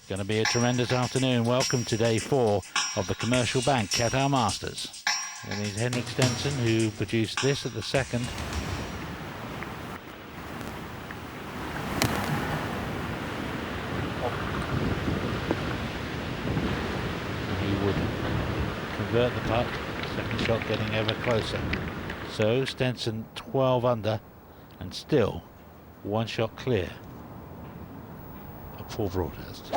Going to be a tremendous afternoon. Welcome to day 4 of the Commercial Bank Qatar Masters. And it's Henrik Stenson who produced this at the second. He would convert the putt, second shot getting ever closer. So Stenson 12 under and still one shot clear of Paul Broadhurst.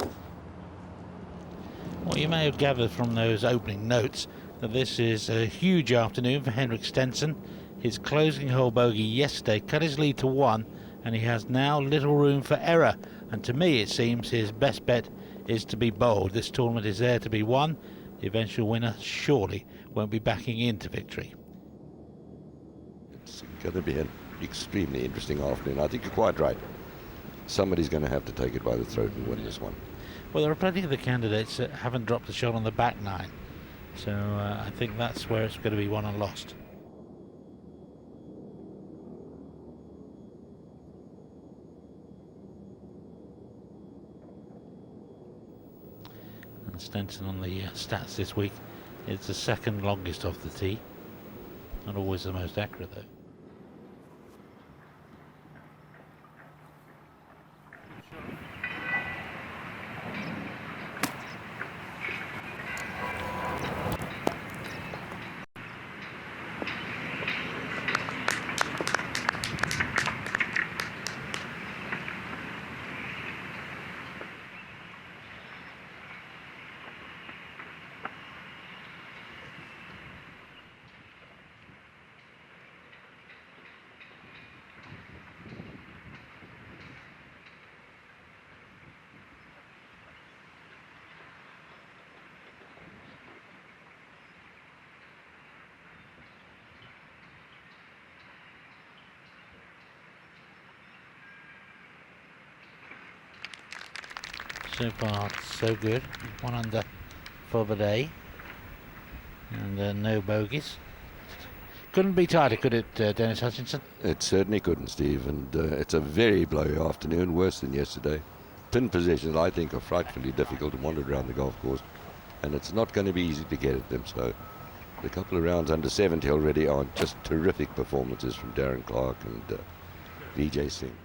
Well, you may have gathered from those opening notes that this is a huge afternoon for Henrik Stenson. His closing hole bogey yesterday cut his lead to 1, and he has now little room for error. And to me, it seems his best bet is to be bold. This tournament is there to be won. The eventual winner surely won't be backing into victory. It's going to be an extremely interesting afternoon. I think you're quite right. Somebody's going to have to take it by the throat and win this one. Well, there are plenty of the candidates that haven't dropped a shot on the back nine. So I think that's where it's going to be won and lost. And Stenson on the stats this week is the second longest off the tee. Not always the most accurate though. So far, so good. 1 under for the day, and no bogeys. Couldn't be tighter, could it, Dennis Hutchinson? It certainly couldn't, Steve, and it's a very blowy afternoon, worse than yesterday. Pin positions, I think, are frightfully difficult to wander around the golf course, and it's not going to be easy to get at them. So a couple of rounds under 70 already are just terrific performances from Darren Clark and Vijay Singh.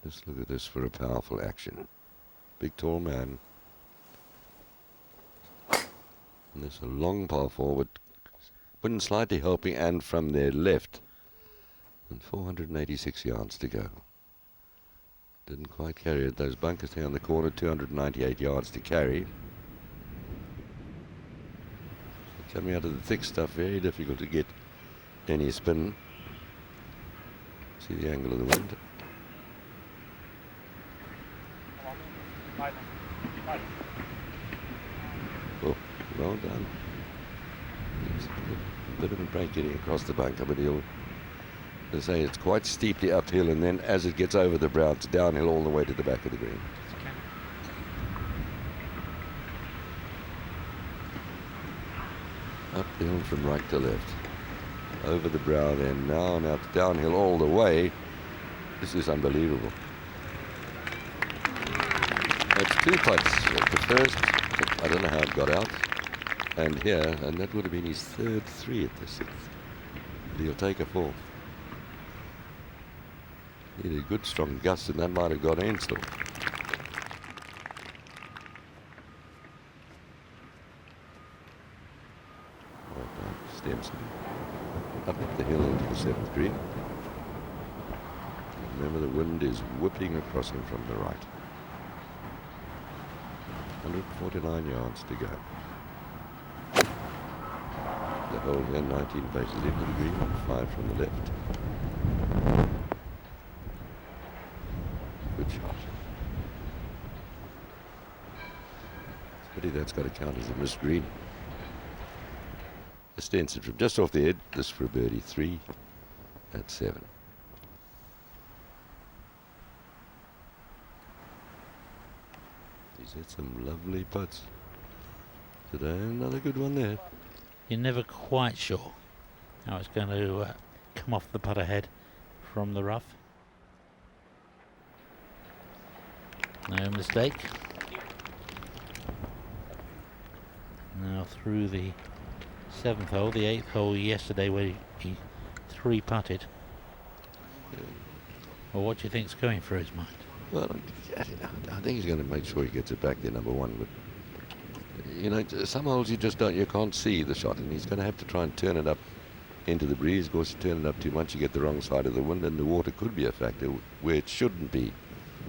Just look at this for a powerful action. Big tall man. And there's a long par forward. Wind slightly helping, and from their left. And 486 yards to go. Didn't quite carry it. Those bunkers there on the corner, 298 yards to carry. Coming out of the thick stuff, very difficult to get any spin. See the angle of the wind. Oh, well done. It's a bit of a break getting across the bunker, but he'll, as I say, it's quite steeply uphill, and then as it gets over the brow, it's downhill all the way to the back of the green. Uphill from right to left. Over the brow then, now it's downhill all the way. This is unbelievable. That's 2 putts. The first, I don't know how it got out, and here, and that would have been his third 3 at the 6th. But he'll take a 4th. He had a good strong gust, and that might have got in still. Stenson up the hill into the 7th green. Remember, the wind is whipping across him from the right. 149 yards to go. The hole here, 19 faces into the green, 5 from the left. Good shot. It's a pity that's got to count as a missed green. Stenson from just off the head, this for a birdie 3 at 7. He's hit some lovely putts today. Another good one there. you're never quite sure how it's going to come off the putter head from the rough. No mistake. Now through the 7th hole, the 8th hole yesterday where he 3-putted. Well, what do you think's going through his mind? Well, I think he's going to make sure he gets it back there, number one. But you know, some holes you can't see the shot, and he's going to have to try and turn it up into the breeze. Of course, you turn it up too much, you get the wrong side of the wind, and the water could be a factor where it shouldn't be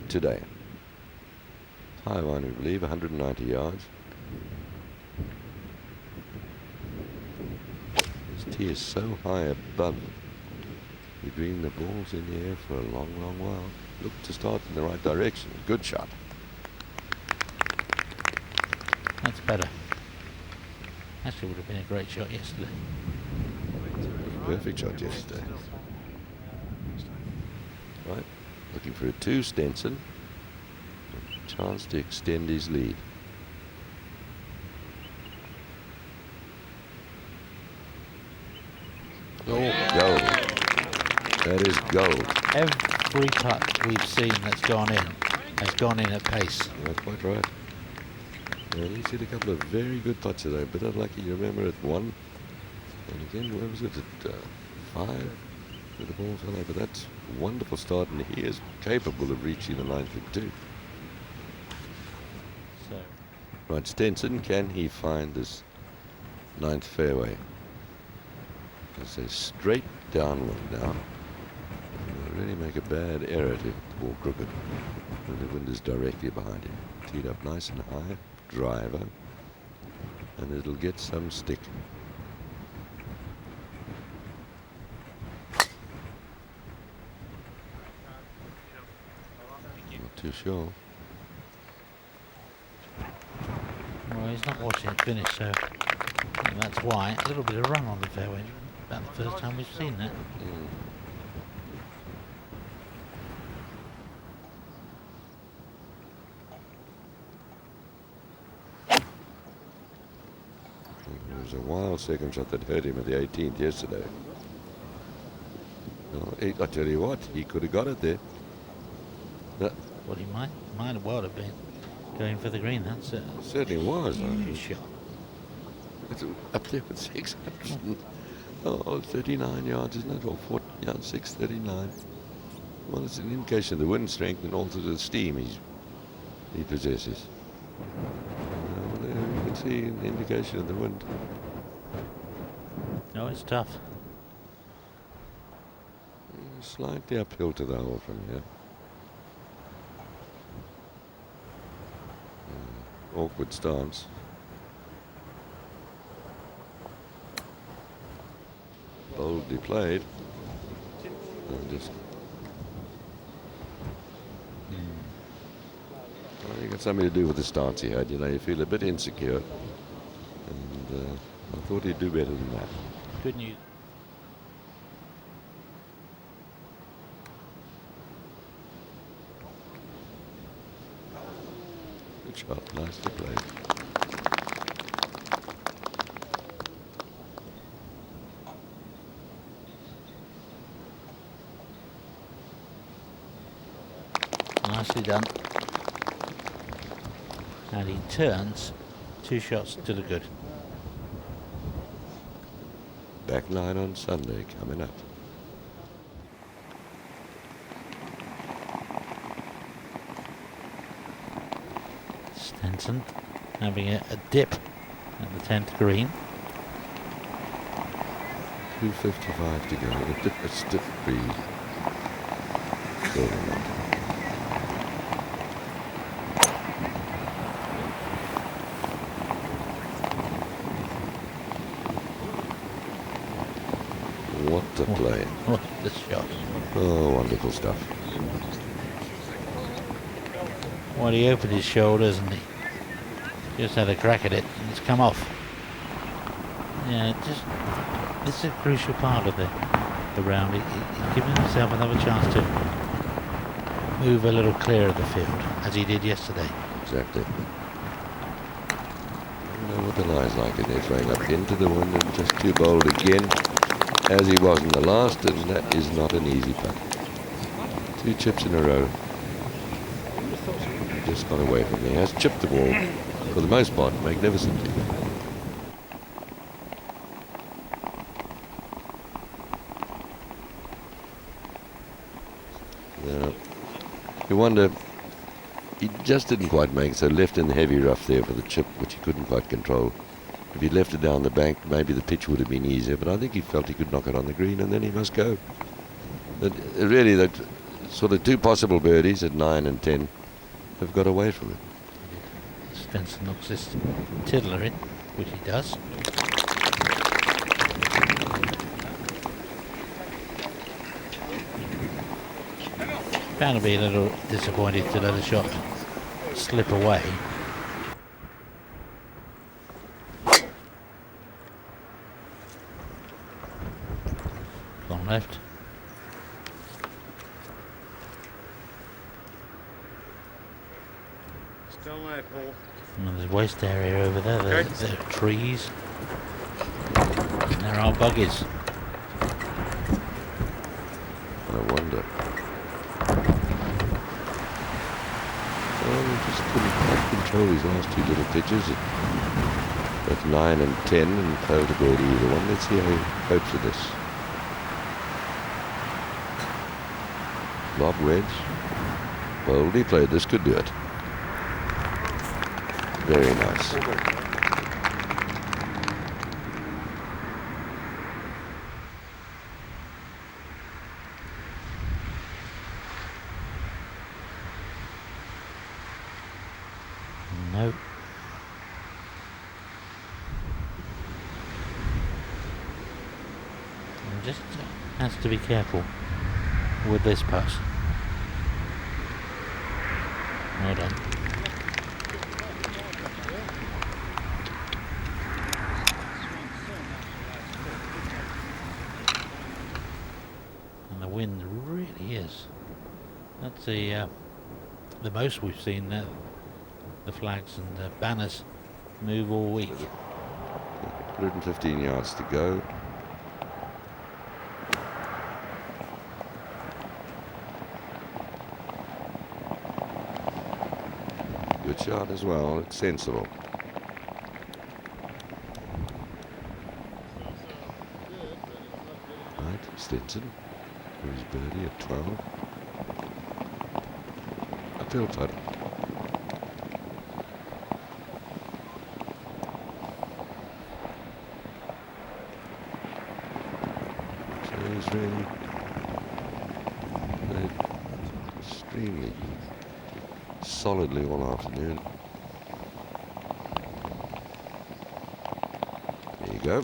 today. High one, we believe, 190 yards. This tee is so high above the green, the ball's in the air for a long, long while. Look to start in the right direction. Good shot. That's better. Actually would have been a great shot yesterday. Perfect shot yesterday. Right, looking for a 2, Stenson. Chance to extend his lead. Oh, gold. That is gold. Every putt we've seen that's gone in has gone in at pace. That's quite right. And he's hit a couple of very good putts today, but unlucky. You remember at 1, and again, where was it? At 5, where the ball fell over. That's a wonderful start, and he is capable of reaching the 9th at 2. So. Right, Stenson, can he find this 9th fairway? It's a straight downwind now. He'll really make a bad error to ball crooked when the wind is directly behind him. Teed up nice and high, driver, and it'll get some stick. Not too sure. Well, he's not watching it finish, so I think that's why. A little bit of run on the fairway. About the first time we've seen that. It was a wild second shot that hurt him at the 18th yesterday. No, I tell you what, he could have got it there. Well, he might well have been going for the green. That's a certainly was. huge shot. It's up there with 600. Oh, 39 yards, isn't it? Or 40 yards, 639. Well, it's an indication of the wind strength and also the steam he possesses. There you can see an indication of the wind. No, it's tough. Slightly uphill to the hole from here. Awkward stance. Boldly played. And just I think it's something to do with the stance he had. You know, you feel a bit insecure. And I thought he'd do better than that. Good news. Good shot. Nicely played. Nicely done. And he turns 2 shots to the good. Back 9 on Sunday coming up. Stenson having a dip at the 10th green. 2:55 to go. A stiff breeze. Very nice. What a play. What a shot. Oh, wonderful stuff. Well, he opened his shoulders and he just had a crack at it and it's come off. Yeah, this is a crucial part of the round. He's giving himself another chance to move a little clearer of the field, as he did yesterday. Exactly. You know, what the lies like, and they're throwing up into the wind and just too bold again, as he was in the last, and that is not an easy putt. 2 chips in a row. He just got away from there. He has chipped the ball, for the most part, magnificently. You wonder, he just didn't quite make it, so left in the heavy rough there for the chip, which he couldn't quite control. If he left it down the bank, maybe the pitch would have been easier, but I think he felt he could knock it on the green, and then he must go. But really, that sort of 2 possible birdies at 9 and 10 have got away from him. Stenson knocks this tiddler in, which he does. Bound to be a little disappointed to let the shot slip away. Gone left. Still left, Paul. And there's waste area over there. Okay. There are trees. And there are buggies. I wonder. Well, he just couldn't quite control his last 2 little pitches at 9 and 10 and failed to birdie either one. Let's see how he copes with this. Lob wedge. Boldly played. This could do it. Very nice. No. Just has to be careful with this putt. Well done. And the wind really is. That's the most we've seen the flags and the banners move all week. 115 yards to go. Good shot as well. It's sensible. Right, Stenson. Here's birdie at 12. Uphill putt. So he's really played extremely solidly all afternoon. There you go.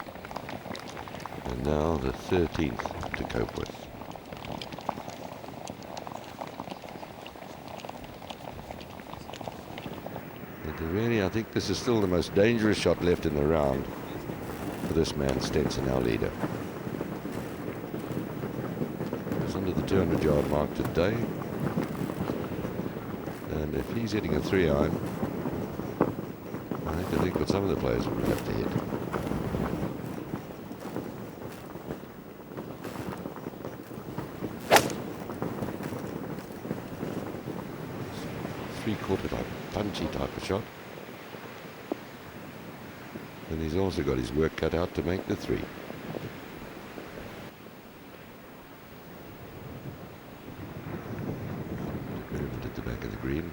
And now the 13th to cope with. But really, I think this is still the most dangerous shot left in the round for this man, Stenson, our leader. It's under the 200-yard mark today. And if he's hitting a 3-iron, I think what some of the players would have to hit. Three-quarter type, punchy type of shot. And he's also got his work cut out to make the 3. Move it at the back of the green.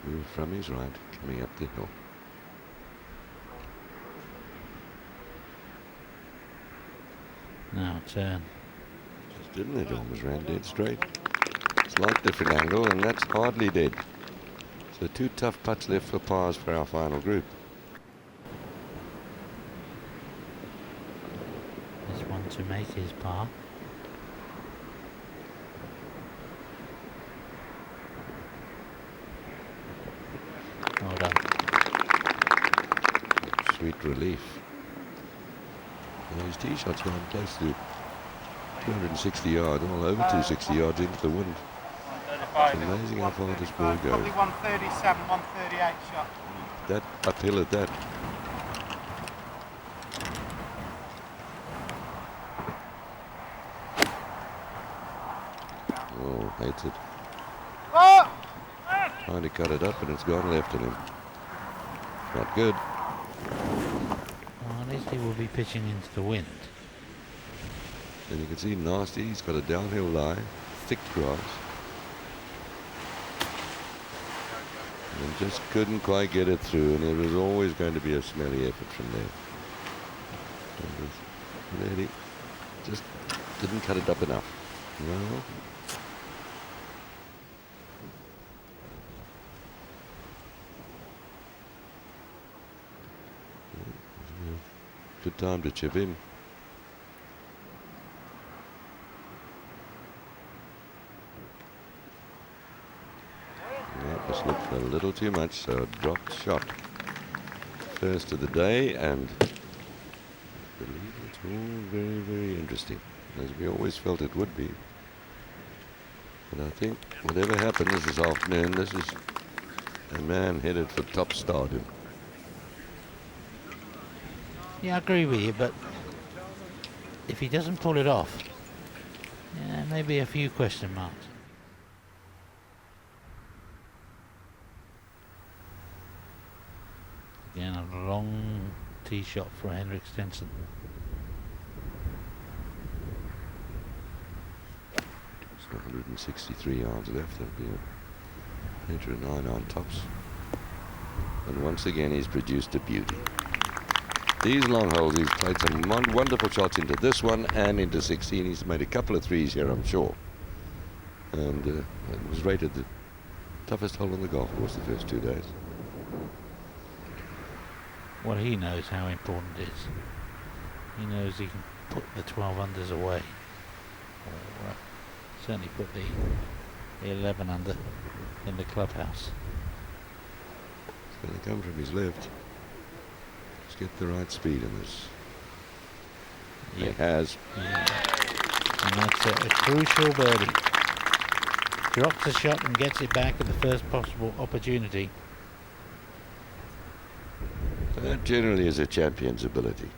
Move from his right, coming up the hill. Now turn. Just didn't it? Almost ran dead straight. Slight different angle, and that's hardly dead. So 2 tough putts left for pars for our final group. This one to make his par. Well done. Sweet relief. And his tee shots gone close to 260 yards, all over 260 yards into the wind. It's amazing how far this ball goes. Probably 137, 138 shot. That uphill at that. Oh, hates it. Oh! Trying to cut it up and it's gone left on him. Not good. Well, at least he will be pitching into the wind. And you can see Nasty, he's got a downhill lie, thick grass. And just couldn't quite get it through, and it was always going to be a smelly effort from there. Really just didn't cut it up enough. Well, good time to chip in. Just looked a little too much, so a dropped shot. First of the day, and I believe it's all very, very interesting, as we always felt it would be. But I think whatever happens this afternoon, this is a man headed for top stardom. Yeah, I agree with you, but if he doesn't pull it off, yeah, maybe a few question marks. Again, a long tee shot for Henrik Stenson. It's 163 yards left. That'll be a meter and 9 on tops. And once again, he's produced a beauty. These long holes, he's played some wonderful shots into this one and into 16. He's made a couple of threes here, I'm sure. And it was rated the toughest hole on the golf course the first 2 days. Well, he knows how important it is. He knows he can put the 12 unders away. Or certainly put the 11 under in the clubhouse. It's going to come from his left. Just get the right speed in this. Yep. He has. Yeah. And that's a crucial birdie. Drops a shot and gets it back at the first possible opportunity. That generally is a champion's ability.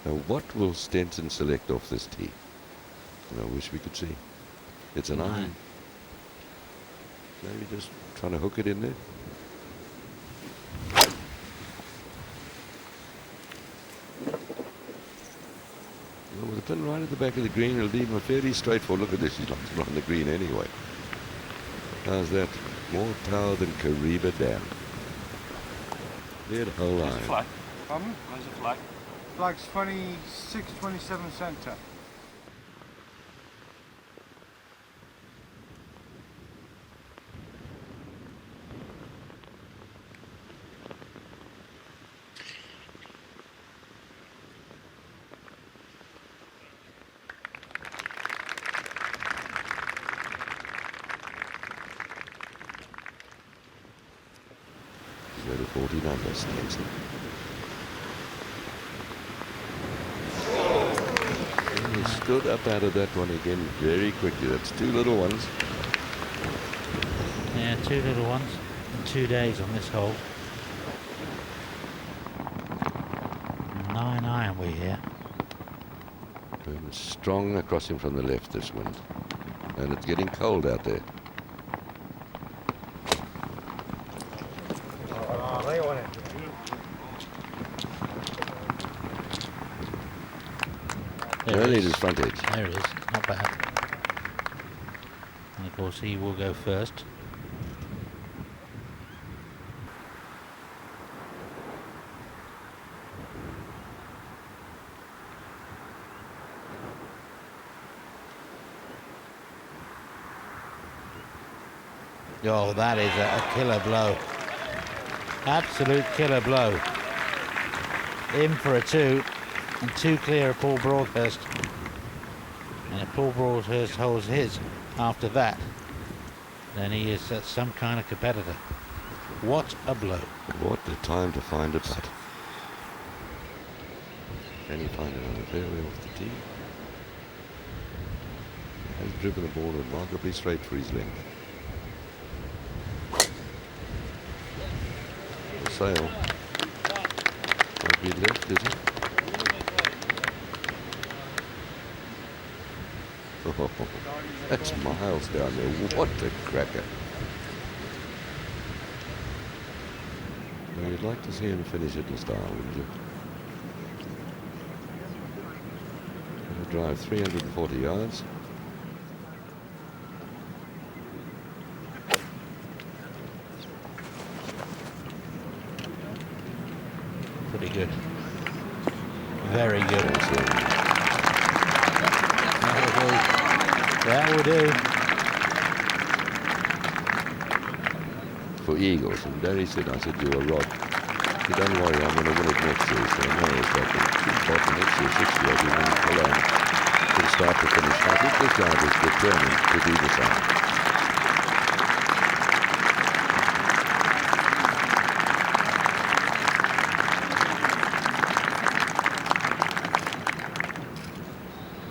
Now, what will Stenson select off this tee? And I wish we could see. It's an iron. Maybe just trying to hook it in there. Well, with the pin right at the back of the green, it'll leave him a fairly straightforward. Look at this, he's not on the green anyway. How's that? More power than Kariba Dam. Cleared whole line. Where's the flag? Pardon? Where's the flag? Flag's 26, 27 centre. Go to 14 under, Stenson. And he stood up out of that one again very quickly. That's 2 little ones. Yeah, 2 little ones in 2 days on this hole. 9 iron we here. And strong across him from the left, this wind. And it's getting cold out there. Early to his front edge. There it is, not bad. And of course he will go first. Oh, that is a killer blow. Absolute killer blow. In for a 2. And 2 clear of Paul Broadhurst. And if Paul Broadhurst holds his after that, then he is some kind of competitor. What a blow. What a time to find a putt. Can he find it on the fairway off the tee? Has driven the ball remarkably straight for his length. The sail might be left, is it? Oh, that's miles down there. What a cracker. Well, you'd like to see him finish it in style, wouldn't you? He'll drive 340 yards. Pretty good. Very good. That will do. For eagles, and Barry said, I said, you're a rod. He said, don't worry, I'm going to win it next year. So I know it's like bottom next year, 60, I think, and pull on from start to finish. I think this guy was determined to do the same.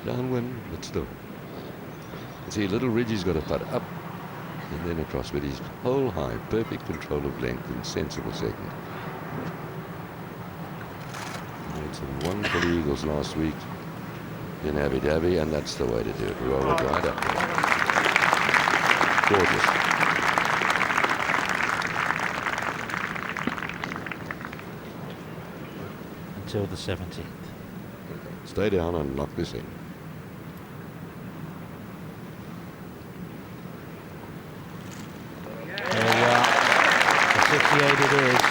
Downwind, but still. See, little Reggie's got a putt up and then across with his whole high, perfect control of length in sensible second. He made some wonderful eagles last week in Abu Dhabi, and that's the way to do it. Roll it right up there. Gorgeous. Until the 17th. Stay down and lock this in. There we are. The 68 it is.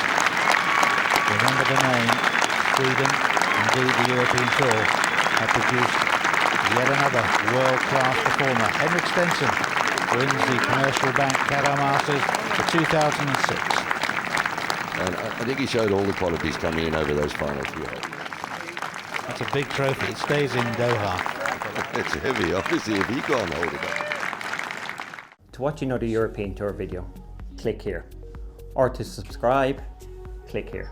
Remember the name. Sweden, indeed the European Tour, have produced yet another world-class performer. Henrik Stenson wins the Commercial Bank Qatar Masters for 2006. And I think he showed all the qualities coming in over those final few holes. That's a big trophy. It stays in Doha. It's heavy, obviously, if he can't hold it up. To watch another European Tour video, click here. Or to subscribe, click here.